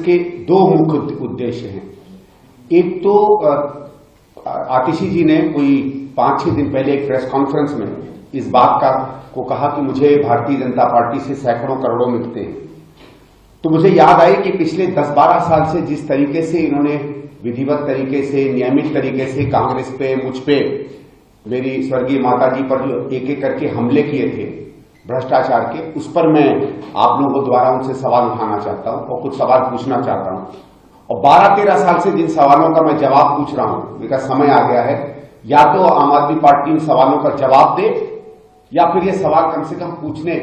के दो मुख्य उद्देश्य हैं। एक तो आतिशी जी ने कोई 5-6 दिन पहले एक प्रेस कॉन्फ्रेंस में इस बात को कहा कि मुझे भारतीय जनता पार्टी से सैकड़ों करोड़ों मिलते हैं। तो मुझे याद आई कि पिछले 10-12 साल से जिस तरीके से इन्होंने विधिवत तरीके से, नियमित तरीके से कांग्रेस पे, मुझ पे, मेरी स्वर्गीय माता जी पर जो एक एक करके हमले किए थे भ्रष्टाचार के, उस पर मैं आप लोगों द्वारा उनसे सवाल उठाना चाहता हूं और कुछ सवाल पूछना चाहता हूं। और 12-13 साल से जिन सवालों का मैं जवाब पूछ रहा हूं, मेरा समय आ गया है, या तो आम आदमी पार्टी उन सवालों का जवाब दे या फिर ये सवाल कम से कम पूछने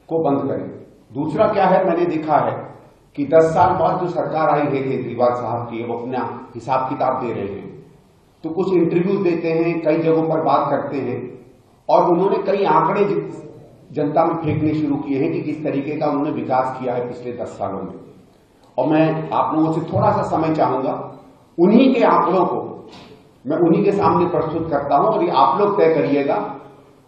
को बंद करे। दूसरा क्या है, मैंने देखा है कि 10 साल बाद जो सरकार आई है केजरीवाल साहब की, वो अपना हिसाब किताब दे रहे हैं, तो कुछ इंटरव्यू देते हैं, कई जगहों पर बात करते हैं और उन्होंने कई आंकड़े जनता में फेंकने शुरू किए हैं कि किस तरीके का उन्होंने विकास किया है पिछले 10 सालों में। और मैं आप लोगों से थोड़ा सा समय चाहूंगा, उन्हीं के आंकड़ों को मैं उन्हीं के सामने प्रस्तुत करता हूं और ये आप लोग तय करिएगा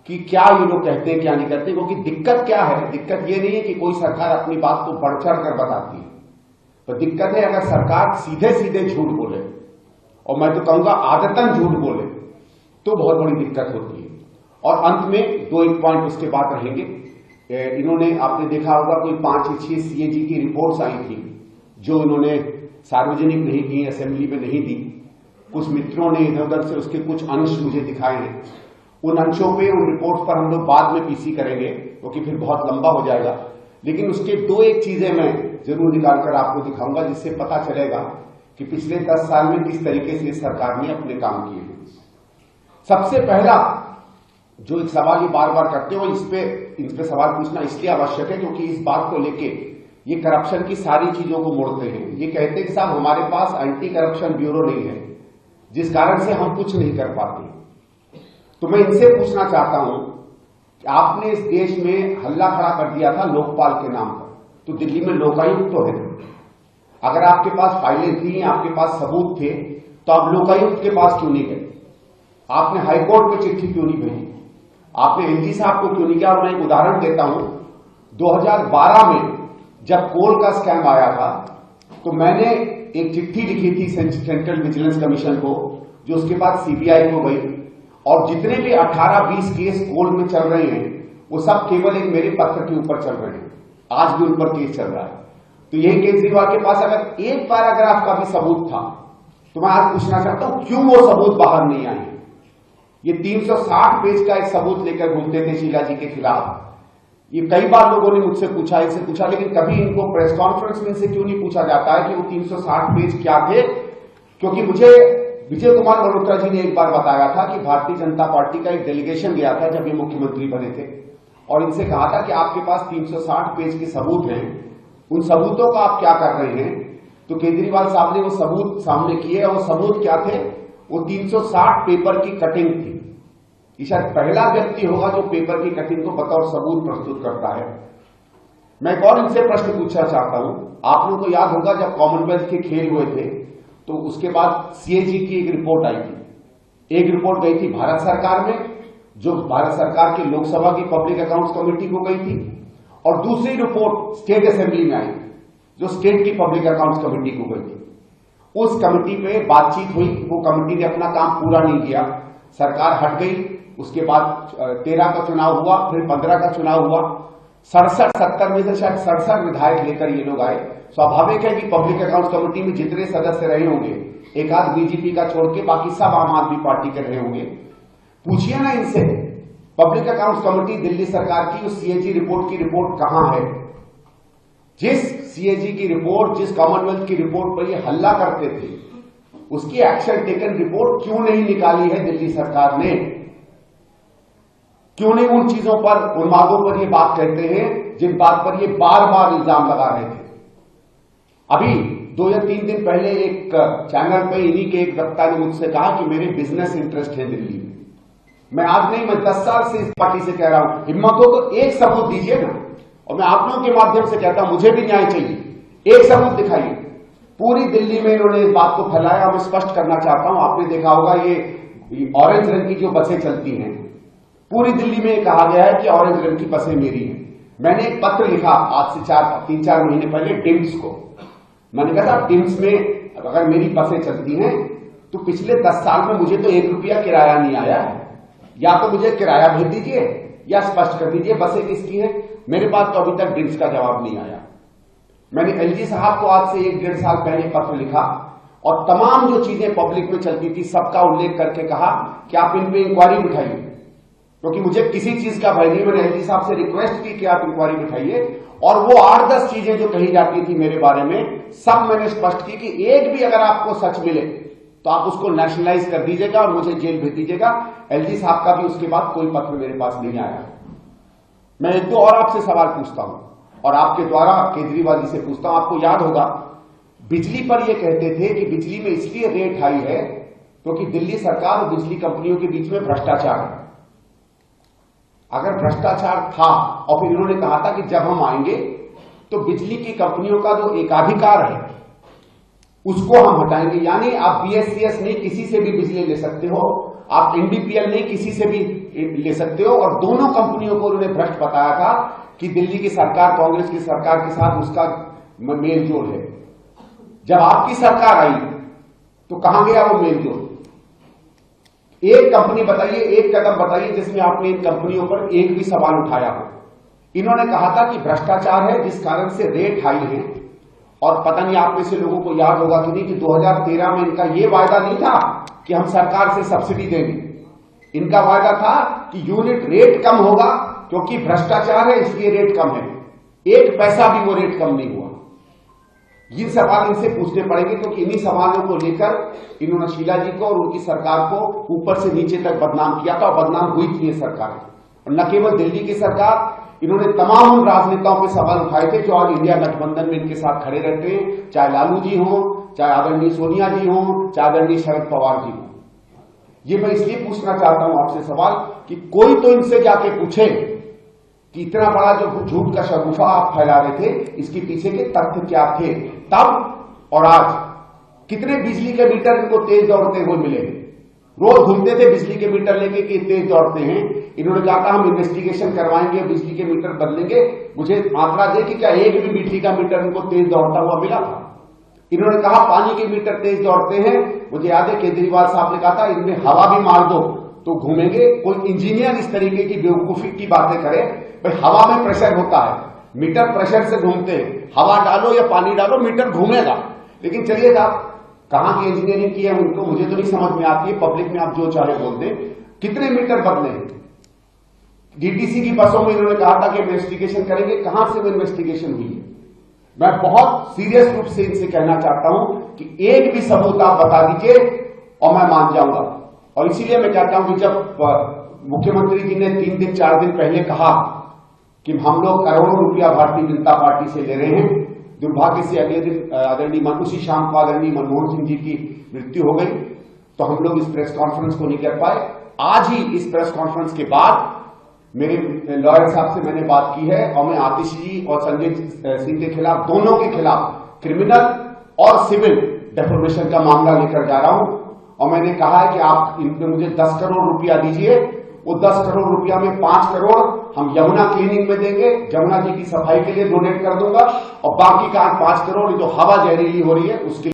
कि क्या ये लोग कहते हैं क्या नहीं करते। क्योंकि दिक्कत क्या है, दिक्कत ये नहीं है कि कोई सरकार अपनी बात को बढ़ चढ़ कर बताती है, पर दिक्कत है अगर सरकार सीधे सीधे झूठ बोले, और मैं तो कहूंगा आदतन झूठ बोले, तो बहुत बड़ी दिक्कत होती है। और अंत में 2-1 पॉइंट उसके बाद रहेंगे। इन्होंने, आपने देखा होगा, कोई 5-6 सीएजी की रिपोर्ट्स आई थी जो इन्होंने सार्वजनिक नहीं की, असेंबली में नहीं दी। कुछ मित्रों ने इधर उधर से उसके कुछ अंश मुझे दिखाए हैं। उन अंशों पे, उन रिपोर्ट्स पर हम लोग बाद में पीसी करेंगे क्योंकि फिर बहुत लंबा हो जाएगा। लेकिन उसके 2-1 चीजें मैं जरूर निकालकर आपको दिखाऊंगा जिससे पता चलेगा कि पिछले 10 साल में किस तरीके से सरकार ने अपने काम किए हैं। सबसे पहला जो एक सवाल ये बार बार करते हो, इस पे सवाल पूछना इसलिए आवश्यक है क्योंकि इस बात को लेके ये करप्शन की सारी चीजों को मोड़ते हैं। ये कहते हैं कि साहब हमारे पास एंटी करप्शन ब्यूरो नहीं है, जिस कारण से हम कुछ नहीं कर पाते। तो मैं इनसे पूछना चाहता हूं कि आपने इस देश में हल्ला खड़ा कर दिया था लोकपाल के नाम पर, तो दिल्ली में लोकायुक्त तो है। अगर आपके पास फाइलें थी, आपके पास सबूत थे, तो आप लोकायुक्त के पास क्यों नहीं गए? आपने हाईकोर्ट में चिट्ठी क्यों नहीं भेजी? आपने एनजी साहब को क्यों नहीं किया? और मैं एक उदाहरण देता हूं, 2012 में जब कोल का स्कैम आया था तो मैंने एक चिट्ठी लिखी थी सेंट्रल विजिलेंस कमीशन को, जो उसके बाद सीबीआई को गई, और जितने भी 18-20 केस कोल में चल रहे हैं वो सब केवल एक मेरे पत्र के ऊपर चल रहे हैं। आज भी उन पर केस चल रहा है। तो यही केजरीवाल के पास अगर एक पैराग्राफ का भी सबूत था, तो मैं आज पूछना चाहता हूं क्यों वो सबूत बाहर नहीं आए? ये 360 पेज का एक सबूत लेकर घूमते थे शीला जी के खिलाफ। ये कई बार लोगों ने मुझसे पूछा, इनसे पूछा, लेकिन कभी इनको प्रेस कॉन्फ्रेंस में इनसे क्यों नहीं पूछा जाता है कि वो 360 पेज क्या थे? क्योंकि मुझे विजय कुमार मल्होत्रा जी ने एक बार बताया था कि भारतीय जनता पार्टी का एक डेलीगेशन गया था जब ये मुख्यमंत्री बने थे, और इनसे कहा था कि आपके पास 360 पेज के सबूत हैं, उन सबूतों का आप क्या कर रहे हैं? तो केजरीवाल साहब ने वो सबूत सामने किए, और वो सबूत क्या थे? वो 360 पेपर की कटिंग थी। ये शायद पहला व्यक्ति होगा जो पेपर की कटिंग को बतौर सबूत प्रस्तुत करता है। मैं एक और इनसे प्रश्न पूछना चाहता हूं। आप लोगों को याद होगा जब कॉमनवेल्थ के खेल हुए थे तो उसके बाद सीएजी की एक रिपोर्ट आई थी। एक रिपोर्ट गई थी भारत सरकार में, जो भारत सरकार की लोकसभा की पब्लिक अकाउंट्स कमेटी को गई थी, और दूसरी रिपोर्ट स्टेट असेंबली में आई जो स्टेट की पब्लिक अकाउंट्स कमेटी को गई थी। उस कमेटी पे बातचीत हुई, वो कमेटी ने अपना काम पूरा नहीं किया, सरकार हट गई। उसके बाद 13 का चुनाव हुआ, फिर 15 का चुनाव हुआ। 67-70 में से शायद 67 विधायक लेकर ये लोग आए। स्वाभाविक है कि पब्लिक अकाउंट्स कमेटी में जितने सदस्य रहे होंगे, एक आध बीजेपी का छोड़ के बाकी सब आम आदमी पार्टी के रहे होंगे। पूछिए ना इनसे, पब्लिक अकाउंट्स कमेटी दिल्ली सरकार की उस सीएजी रिपोर्ट की रिपोर्ट कहां है? जिस सीएजी की रिपोर्ट, जिस कॉमनवेल्थ की रिपोर्ट पर ये हल्ला करते थे, उसकी एक्शन टेकन रिपोर्ट क्यों नहीं निकाली है दिल्ली सरकार ने? क्यों नहीं उन चीजों पर, उन मांगों पर ये बात कहते हैं जिन बात पर ये बार बार इल्जाम लगा रहे थे? अभी 2 या 3 दिन पहले एक चैनल पे इन्हीं के एक वक्ता ने मुझसे कहा कि मेरे बिजनेस इंटरेस्ट है दिल्ली में। मैं आज नहीं, मैं 10 साल से इस पार्टी से कह रहा हूं, हिम्मत हो तो एक सबूत दीजिए ना। और मैं आप लोगों के माध्यम से कहता हूं, मुझे भी न्याय चाहिए, एक सबूत दिखाइए। पूरी दिल्ली में इन्होंने इस बात को फैलाया। मैं स्पष्ट करना चाहता हूं, आपने देखा होगा ये ऑरेंज रंग की जो बसें चलती हैं, पूरी दिल्ली में कहा गया है कि ऑरेंज रंग की बसें मेरी हैं। मैंने एक पत्र लिखा आज से 3-4 महीने पहले डिम्स को, मैंने कहा साहब टिम्स में अगर मेरी बसें चलती हैं तो पिछले 10 साल में मुझे तो 1 रुपया किराया नहीं आया है, या तो मुझे किराया भेज दीजिए या स्पष्ट कर दीजिए बसें किसकी हैं। मेरे पास तो अभी तक टिम्स का जवाब नहीं आया। मैंने एलजी साहब को आज से 1-1.5 साल पहले पत्र लिखा और तमाम जो चीजें पब्लिक में चलती थी सबका उल्लेख करके कहा कि आप इन पे इंक्वायरी बिठाइए, क्योंकि मुझे किसी चीज का भय नहीं। मैंने एलजी साहब से रिक्वेस्ट की कि आप इंक्वायरी बिठाइए, और वो 8-10 चीजें जो कही जाती थी मेरे बारे में सब मैंने स्पष्ट की कि एक भी अगर आपको सच मिले तो आप उसको नेशनलाइज कर दीजिएगा और मुझे जेल भेज दीजिएगा। एलजी साहब का भी उसके बाद कोई पत्र मेरे पास नहीं आया। मैं 1-2 और आपसे सवाल पूछता हूं और आपके द्वारा केजरीवाल जी से पूछता हूं। आपको याद होगा बिजली पर यह कहते थे कि बिजली में इसलिए रेट हाई है क्योंकि दिल्ली सरकार और बिजली कंपनियों के बीच में भ्रष्टाचार है। अगर भ्रष्टाचार था और फिर इन्होंने कहा था कि जब हम आएंगे तो बिजली की कंपनियों का जो एकाधिकार है उसको हम हटाएंगे, यानी आप बीएससीएस नहीं किसी से भी बिजली ले सकते हो, आप एनडीपीएल नहीं किसी से भी ले सकते हो। और दोनों कंपनियों को उन्होंने भ्रष्ट बताया था कि दिल्ली की सरकार कांग्रेस की सरकार के साथ उसका मेल जोल है। जब आपकी सरकार आई तो कहां गया वो मेल जोल? एक कंपनी बताइए, एक कदम बताइए जिसमें आपने इन कंपनियों पर एक भी सवाल उठाया हो। इन्होंने कहा था कि भ्रष्टाचार है जिस कारण से रेट हाई है, और पता नहीं आप में से लोगों को याद होगा कि नहीं कि 2013 में इनका यह वायदा नहीं था कि हम सरकार से सब्सिडी देंगे। इनका वायदा था कि यूनिट रेट कम होगा क्योंकि भ्रष्टाचार है इसलिए रेट कम है। 1 पैसा भी वो रेट कम नहीं हुआ। ये सवाल इनसे पूछने पड़ेंगे क्योंकि इन्हीं सवालों को लेकर इन्होंने शीला जी को और उनकी सरकार को ऊपर से नीचे तक बदनाम किया था, और बदनाम हुई थी ये सरकार। और न केवल दिल्ली की सरकार, इन्होंने तमाम उन राजनेताओं पे सवाल उठाए थे जो आज इंडिया गठबंधन में इनके साथ खड़े रहते हैं, चाहे लालू जी हों, चाहे आदरणीय सोनिया जी हों, चाहे आदरणीय शरद पवार जी हों। ये मैं इसलिए पूछना चाहता हूं आपसे सवाल कि कोई तो इनसे जाके पूछे कि इतना बड़ा जो झूठ का शगुफा आप फैला रहे थे इसके पीछे के तथ्य क्या थे तब और आज। कितने बिजली के मीटर इनको तेज दौड़ते हुए मिले? रोज घूमते थे बिजली के मीटर लेके कि तेज दौड़ते हैं। इन्होंने कहा था हम इन्वेस्टिगेशन करवाएंगे, बिजली के मीटर बदलेंगे। मुझे आंकड़ा दे कि क्या एक भी बिजली का मीटर इनको तेज दौड़ता हुआ मिला था? इन्होंने कहा पानी के मीटर तेज दौड़ते हैं। मुझे याद है केजरीवाल साहब ने कहा था इनमें हवा भी मार दो तो घूमेंगे। कोई इंजीनियर इस तरीके की बेवकूफी की बातें करे? भाई हवा में प्रेशर होता है, मीटर प्रेशर से घूमते हैं, हवा डालो या पानी डालो मीटर घूमेगा। लेकिन चलिए साहब कहां की इंजीनियरिंग की है उनको मुझे तो नहीं समझ में आती है। पब्लिक में आप जो चाहे बोल दें। कितने मीटर बदले? डीटीसी की बसों में इन्होंने कहा था कि इन्वेस्टिगेशन करेंगे, कहां से वो इन्वेस्टिगेशन हुई है? मैं बहुत सीरियस रूप से इनसे कहना चाहता हूं कि एक भी सबूत आप बता दीजिए और मैं मान जाऊंगा। और इसीलिए मैं कहता हूं कि जब मुख्यमंत्री जी ने 3 दिन 4 दिन पहले कहा कि हम लोग करोड़ों रुपया भारतीय जनता पार्टी से ले रहे हैं, दुर्भाग्य से अगले दिन आदरणीय उसी शाम को आदरणीय मनमोहन सिंह जी की मृत्यु हो गई, तो हम लोग इस प्रेस कॉन्फ्रेंस को नहीं कर पाए। आज ही इस प्रेस कॉन्फ्रेंस के बाद मेरे लॉयर साहब से मैंने बात की है और मैं आतिशी जी और संजय सिंह के खिलाफ, दोनों के खिलाफ क्रिमिनल और सिविल डेफोमेशन का मामला लेकर जा रहा हूं। और मैंने कहा है कि आप इन पे मुझे 10 करोड़ रुपया दीजिए। वो 10 करोड़ रुपया में 5 करोड़ हम यमुना क्लीनिंग में देंगे, यमुना जी की सफाई के लिए डोनेट कर दूंगा, और बाकी का 5 करोड़ जो हवा जहरीली हो रही है उसके